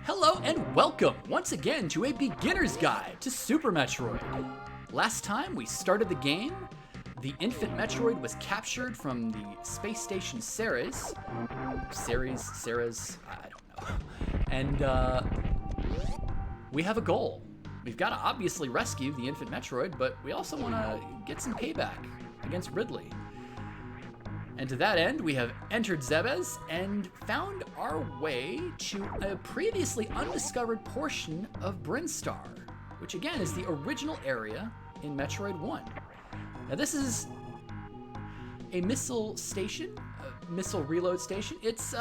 Hello and welcome once again to a beginner's guide to Super Metroid. Last time we started the game, the infant Metroid was captured from the space station Ceres, I don't know. And we have a goal. We've got to obviously rescue the infant Metroid, but we also want to get some payback against Ridley. And to that end, we have entered Zebes and found our way to a previously undiscovered portion of Brinstar, which again is the original area in Metroid 1. Now this is a missile station, a missile reload station. It's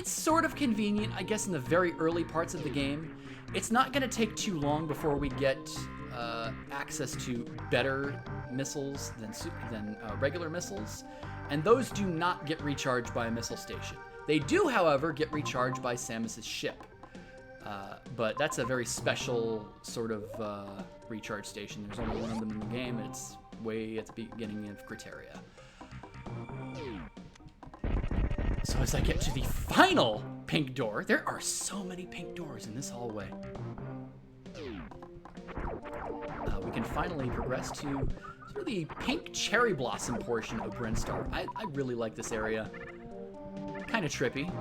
sort of convenient, I guess, in the very early parts of the game. It's not going to take too long before we get access to better missiles than regular missiles, and those do not get recharged by a missile station. They do, however, get recharged by Samus's ship, but that's a very special sort of recharge station. There's only one of them in the game, and it's way at the beginning of Criteria. So as I get to the final pink door, there are so many pink doors in this hallway. We can finally progress to sort of the pink cherry blossom portion of Brinstar. I really like this area. Kind of trippy.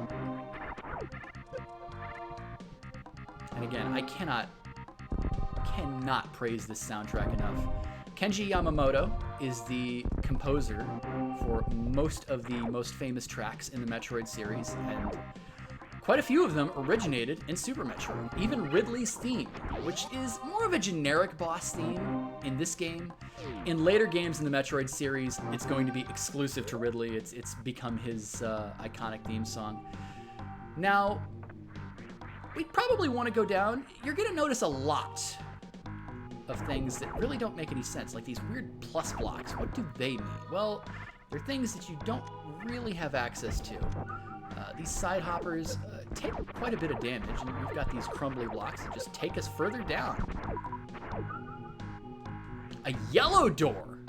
And again, I cannot praise this soundtrack enough. Kenji Yamamoto is the composer for most of the most famous tracks in the Metroid series, and quite a few of them originated in Super Metroid. Even Ridley's theme, which is more of a generic boss theme in this game. In later games in the Metroid series, it's going to be exclusive to Ridley. It's become his iconic theme song. Now, we probably want to go down. You're going to notice a lot of things that really don't make any sense, like these weird plus blocks. What do they mean? Well, they're things that you don't really have access to. These side hoppers take quite a bit of damage, and we've got these crumbly blocks that just take us further down. A yellow door!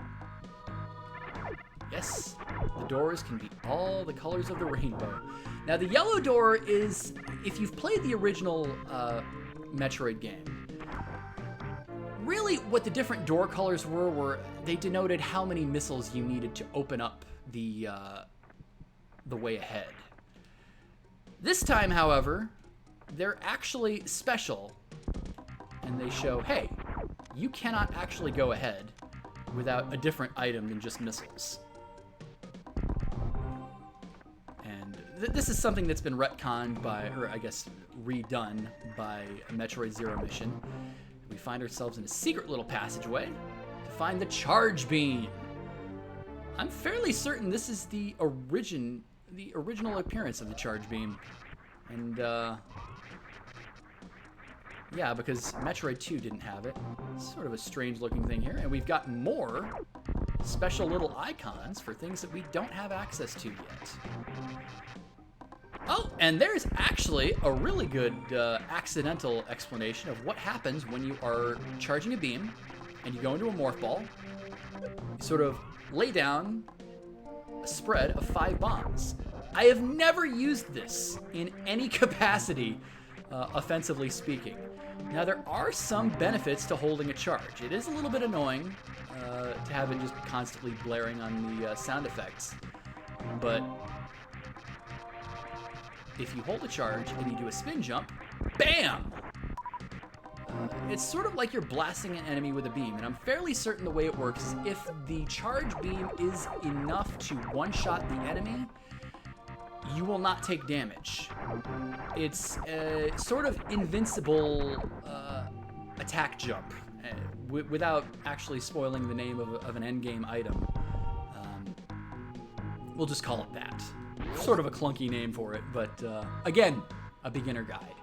Yes, the doors can be all the colors of the rainbow. Now, the yellow door is, if you've played the original Metroid game, really what the different door colors were they denoted how many missiles you needed to open up the way ahead. This time, however, they're actually special, and they show, hey, you cannot actually go ahead without a different item than just missiles. And this is something that's been retconned by, or I guess redone by a Metroid Zero mission. We find ourselves in a secret little passageway to find the charge beam. I'm fairly certain this is the original appearance of the charge beam. And, yeah, because Metroid 2 didn't have it. It's sort of a strange looking thing here. And we've got more special little icons for things that we don't have access to yet. Oh, and there's actually a really good accidental explanation of what happens when you are charging a beam and you go into a morph ball. You sort of lay down a spread of 5 bombs. I have never used this in any capacity, offensively speaking. Now, there are some benefits to holding a charge. It is a little bit annoying to have it just constantly blaring on the sound effects, but if you hold a charge and you do a spin jump, bam! It's sort of like you're blasting an enemy with a beam, and I'm fairly certain the way it works is if the charge beam is enough to one-shot the enemy, you will not take damage. It's a sort of invincible attack jump, without actually spoiling the name of an endgame item. We'll just call it that. Sort of a clunky name for it, but again, a beginner guide.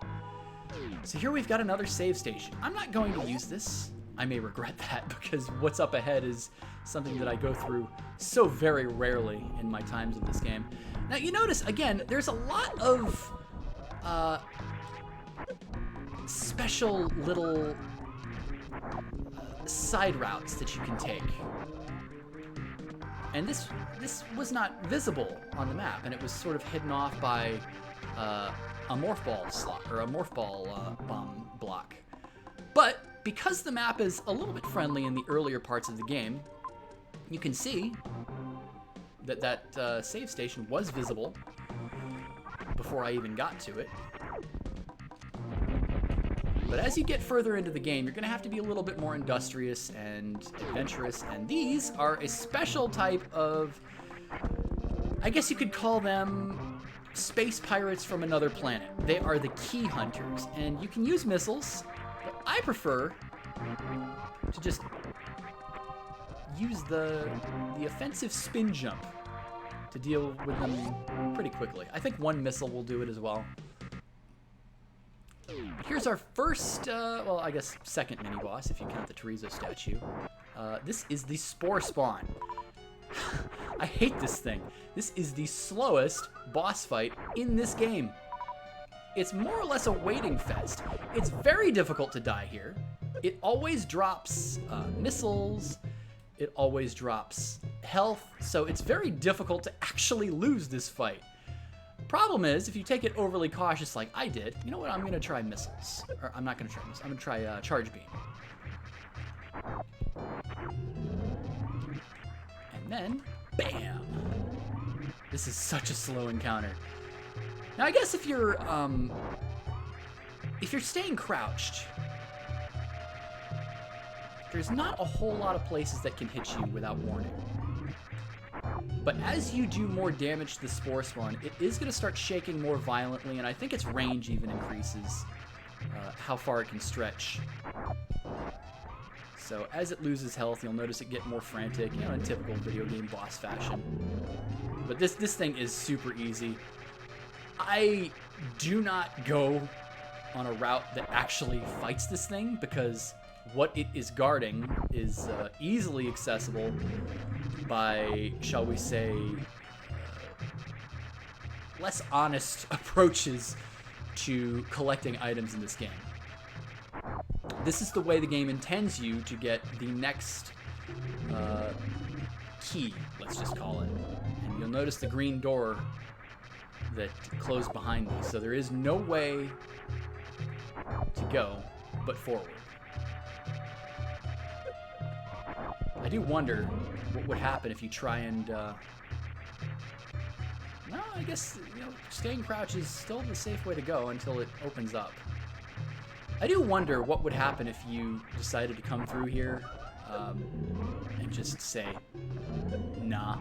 So here we've got another save station. I'm not going to use this. I may regret that because what's up ahead is something that I go through so very rarely in my times of this game. Now you notice, again, there's a lot of special little side routes that you can take. And this was not visible on the map, and it was sort of hidden off by a morph ball slot, or a morph ball bomb block. But because the map is a little bit friendly in the earlier parts of the game, you can see that that save station was visible before I even got to it. But as you get further into the game, you're going to have to be a little bit more industrious and adventurous, and these are a special type of, I guess you could call them space pirates from another planet. They are the key hunters, and you can use missiles, but I prefer to just use the offensive spin jump to deal with them pretty quickly. I think one missile will do it as well. Here's our first, well, I guess second mini-boss, if you count the Chorizo statue. This is the spore spawn. I hate this thing. This is the slowest boss fight in this game. It's more or less a waiting fest. It's very difficult to die here. It always drops missiles. It always drops health. So it's very difficult to actually lose this fight. Problem is, if you take it overly cautious like I did, you know what, I'm going to try missiles. Or I'm not going to try missiles. I'm going to try charge beam. And then, bam! This is such a slow encounter. Now, I guess if you're staying crouched, there's not a whole lot of places that can hit you without warning. But as you do more damage to the spore spawn, it is going to start shaking more violently, and I think its range even increases how far it can stretch. So as it loses health, you'll notice it get more frantic, you know, in typical video game boss fashion. But this thing is super easy. I do not go on a route that actually fights this thing, because what it is guarding is easily accessible by, shall we say, less honest approaches to collecting items in this game. This is the way the game intends you to get the next key, let's just call it. And you'll notice the green door that closed behind me. So there is no way to go but forward. I do wonder what would happen if you try and, no, I guess, you know, staying crouched is still the safe way to go until it opens up. I do wonder what would happen if you decided to come through here and just say, nah,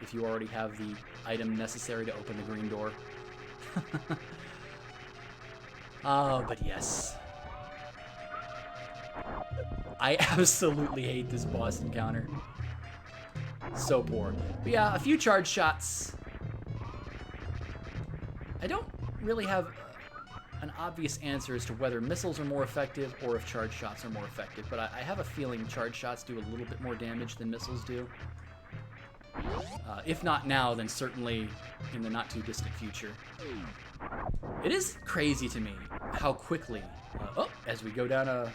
if you already have the item necessary to open the green door. Oh, but yes. I absolutely hate this boss encounter. So poor. But yeah, a few charge shots. I don't really have an obvious answer as to whether missiles are more effective or if charge shots are more effective, but I have a feeling charge shots do a little bit more damage than missiles do. If not now, then certainly in the not too distant future. It is crazy to me how quickly, as we go down a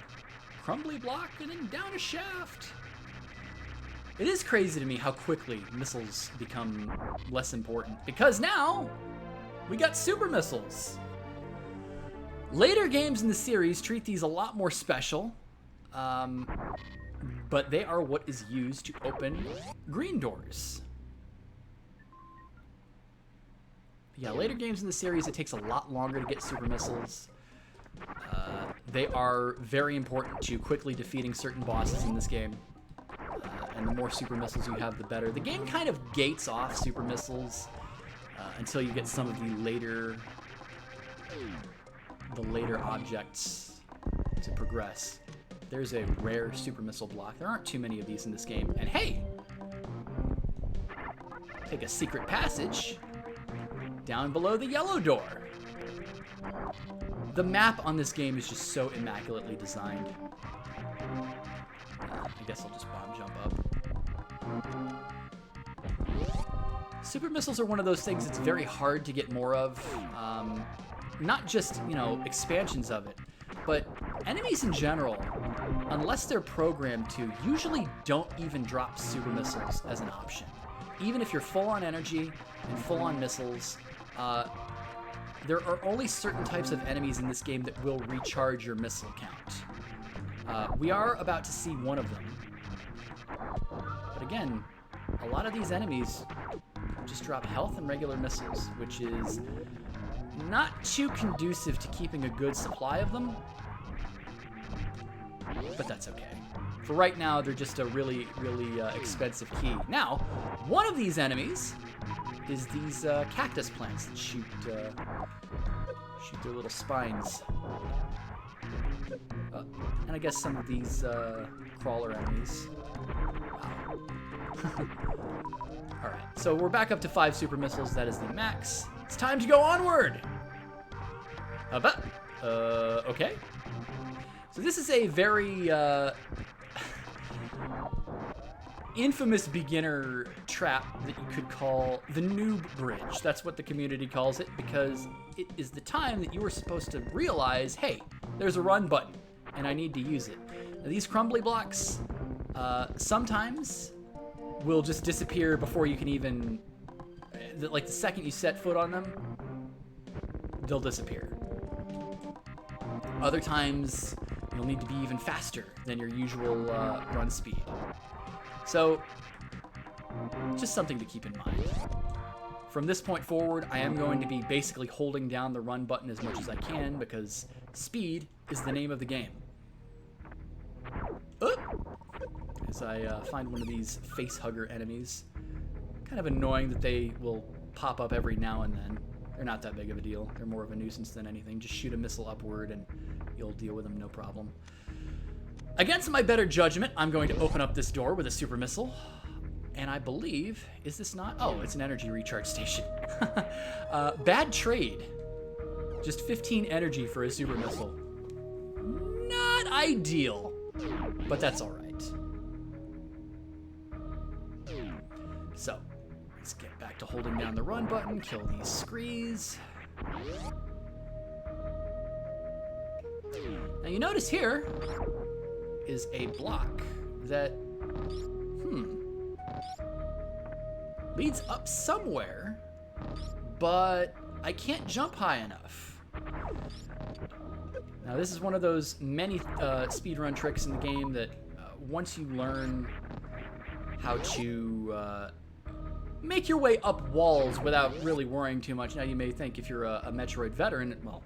crumbly block and then down a shaft. It is crazy to me how quickly missiles become less important, because now we got super missiles. Later games in the series treat these a lot more special, but they are what is used to open green doors. Yeah, later games in the series, it takes a lot longer to get super missiles. They are very important to quickly defeating certain bosses in this game. And the more super missiles you have, the better. The game kind of gates off super missiles until you get some of the later objects to progress. There's a rare super missile block. There aren't too many of these in this game. And hey, take a secret passage down below the yellow door. The map on this game is just so immaculately designed. I guess I'll just bomb jump up. Super missiles are one of those things that's very hard to get more of. Not just, you know, expansions of it, but enemies in general, unless they're programmed to, usually don't even drop super missiles as an option. Even if you're full on energy and full on missiles, there are only certain types of enemies in this game that will recharge your missile count. We are about to see one of them. But again, a lot of these enemies just drop health and regular missiles, which is not too conducive to keeping a good supply of them. But that's okay. For right now, they're just a really, really expensive key. Now, one of these enemies is these cactus plants that shoot their little spines. And I guess some of these crawler enemies. Wow. Alright, so we're back up to 5 super missiles. That is the max. It's time to go onward! Okay. So this is a very infamous beginner trap that you could call the noob bridge. That's what the community calls it, because it is the time that you were supposed to realize, hey, there's a run button, and I need to use it. Now, these crumbly blocks sometimes will just disappear before you can even, like the second you set foot on them, they'll disappear. Other times, you'll need to be even faster than your usual run speed. So, just something to keep in mind. From this point forward, I am going to be basically holding down the run button as much as I can because speed is the name of the game. As I find one of these face hugger enemies. Kind of annoying that they will pop up every now and then. They're not that big of a deal. They're more of a nuisance than anything. Just shoot a missile upward and you'll deal with them no problem. Against my better judgment, I'm going to open up this door with a super missile. And I believe, is this not? Oh, it's an energy recharge station. Bad trade. Just 15 energy for a super missile. Not ideal, but that's all right. So, let's get back to holding down the run button, kill these screes. Now you notice here is a block that, leads up somewhere, but I can't jump high enough. Now this is one of those many speedrun tricks in the game that once you learn how to make your way up walls without really worrying too much. Now you may think if you're a Metroid veteran, well,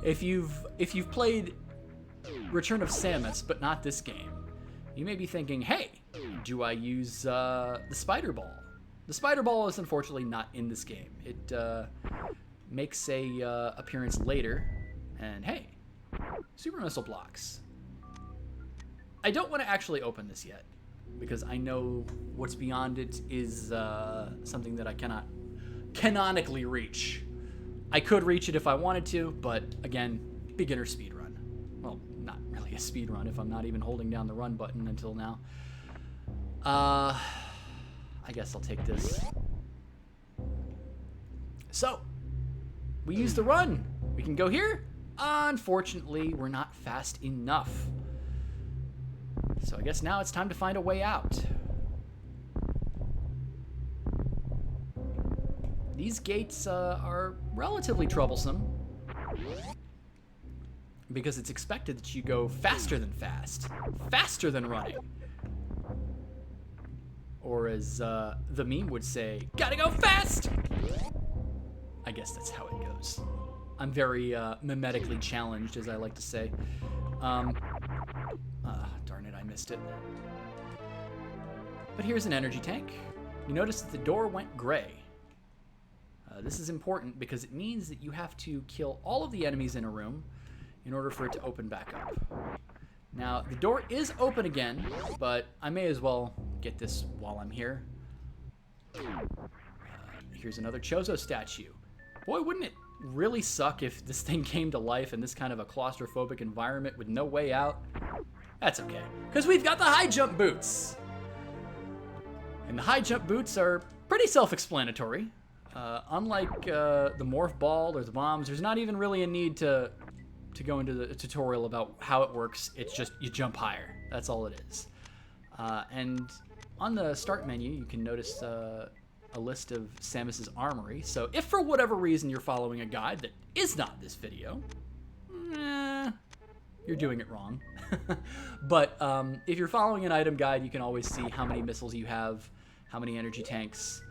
if you've played Return of Samus, but not this game, you may be thinking, hey, do I use the spider ball? The spider ball is unfortunately not in this game. It makes a appearance later, and hey, super missile blocks. I don't want to actually open this yet, because I know what's beyond it is something that I cannot canonically reach. I could reach it if I wanted to, but again, beginner speedrun. Well, not really a speedrun if I'm not even holding down the run button until now. I guess I'll take this. So, we use the run. We can go here. Unfortunately, we're not fast enough. So I guess now it's time to find a way out. These gates are relatively troublesome because it's expected that you go faster than fast, faster than running. Or as the meme would say, gotta go fast! I guess that's how it goes. I'm very mimetically challenged, as I like to say. Darn it, I missed it. But here's an energy tank. You notice that the door went gray. This is important because it means that you have to kill all of the enemies in a room in order for it to open back up. Now, the door is open again, but I may as well get this while I'm here. Here's another Chozo statue. Boy, wouldn't it really suck if this thing came to life in this kind of a claustrophobic environment with no way out? That's okay, because we've got the high jump boots. And the high jump boots are pretty self-explanatory. Unlike the morph ball or the bombs, there's not even really a need to go into the tutorial about how it works. It's just you jump higher. That's all it is. And on the start menu, you can notice a list of Samus's armory. So if for whatever reason you're following a guide that is not this video, you're doing it wrong. But if you're following an item guide, you can always see how many missiles you have, how many energy tanks.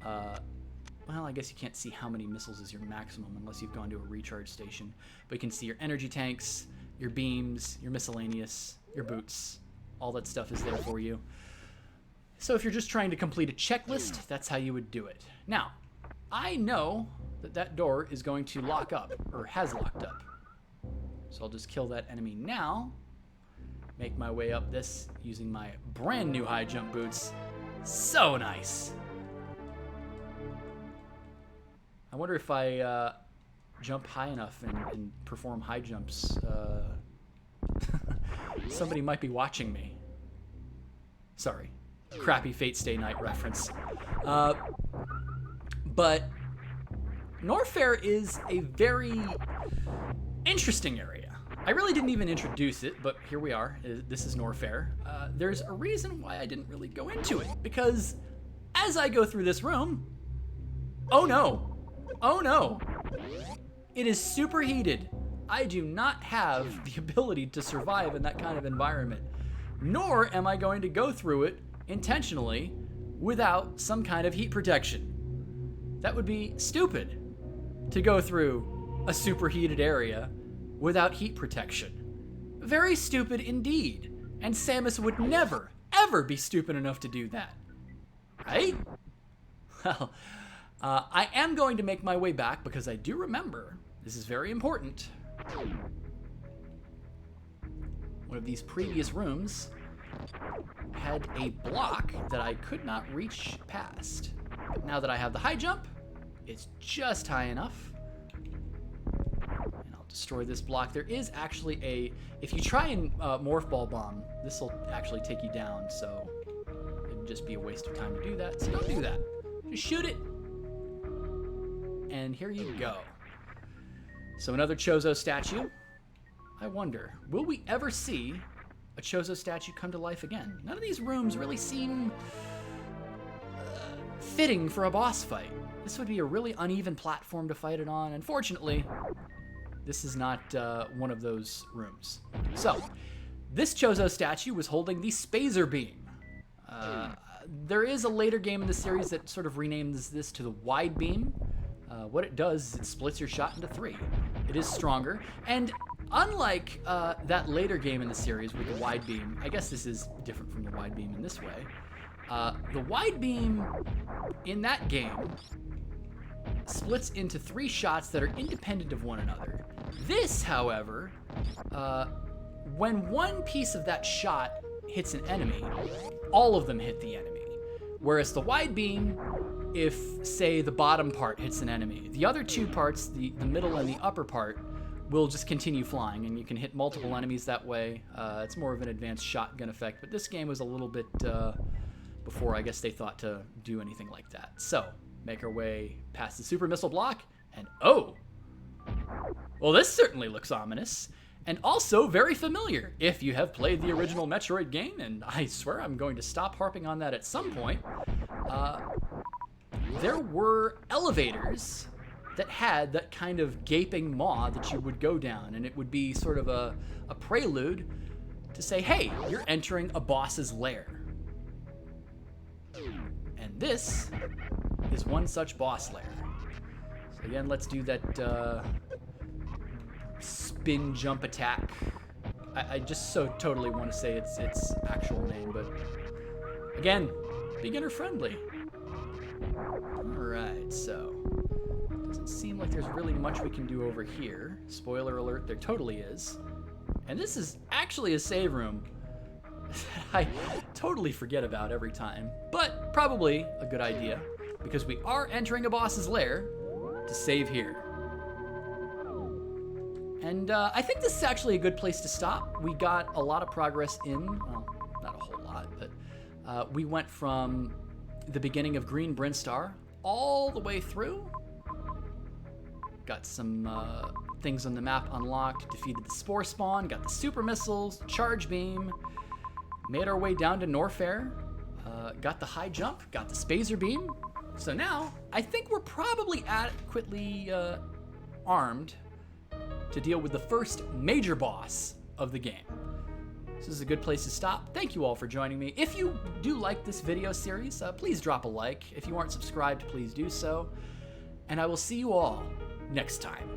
Well, I guess you can't see how many missiles is your maximum unless you've gone to a recharge station. But you can see your energy tanks, your beams, your miscellaneous, your boots. All that stuff is there for you. So if you're just trying to complete a checklist, that's how you would do it. Now, I know that that door is going to lock up, or has locked up. So I'll just kill that enemy now. Make my way up this using my brand new high jump boots. So nice. I wonder if I jump high enough and perform high jumps. Somebody might be watching me. Sorry. Crappy Fate Stay Night reference. But Norfair is a very interesting area. I really didn't even introduce it, but here we are. This is Norfair. There's a reason why I didn't really go into it, because as I go through this room, oh no, it is superheated. I do not have the ability to survive in that kind of environment, nor am I going to go through it intentionally without some kind of heat protection. That would be stupid to go through a superheated area without heat protection. Very stupid indeed. And Samus would never, ever be stupid enough to do that. Right? Well, I am going to make my way back because I do remember, this is very important, one of these previous rooms had a block that I could not reach past. But now that I have the high jump, it's just high enough. And I'll destroy this block. There is actually a... If you try and morph ball bomb, this will actually take you down, so it'd just be a waste of time to do that. So don't do that. Just shoot it. And here you go. So another Chozo statue. I wonder, will we ever see a Chozo statue come to life again? None of these rooms really seem fitting for a boss fight. This would be a really uneven platform to fight it on. Unfortunately, this is not one of those rooms. So, this Chozo statue was holding the Spazer Beam. There is a later game in the series that sort of renames this to the Wide Beam. What it does is it splits your shot into 3. It is stronger, and unlike that later game in the series with the Wide Beam, I guess this is different from the Wide Beam in this way. The Wide Beam in that game splits into 3 shots that are independent of one another. This, however, when one piece of that shot hits an enemy, all of them hit the enemy. Whereas the Wide Beam, if, say, the bottom part hits an enemy, the other 2 parts, the middle and the upper part, will just continue flying, and you can hit multiple enemies that way. It's more of an advanced shotgun effect, but this game was a little bit before I guess they thought to do anything like that. So, make our way past the super missile block, and oh! Well, this certainly looks ominous, and also very familiar if you have played the original Metroid game, and I swear I'm going to stop harping on that at some point. There were elevators that had that kind of gaping maw that you would go down, and it would be sort of a prelude to say, hey, you're entering a boss's lair. And this is one such boss lair. So again, let's do that spin jump attack. I just so totally want to say its actual name, but again, beginner friendly. Alright, so doesn't seem like there's really much we can do over here. Spoiler alert, there totally is. And this is actually a save room I totally forget about every time, but probably a good idea, because we are entering a boss's lair to save here. And I think this is actually a good place to stop. We got a lot of progress in, well, not a whole lot, but we went from the beginning of Green Brinstar all the way through. Got some things on the map unlocked, defeated the spore spawn, got the super missiles, charge beam, made our way down to Norfair, got the high jump, got the Spazer Beam, So now, I think we're probably adequately armed to deal with the first major boss of the game. This is a good place to stop. Thank you all for joining me. If you do like this video series, please drop a like. If you aren't subscribed, please do so. And I will see you all next time.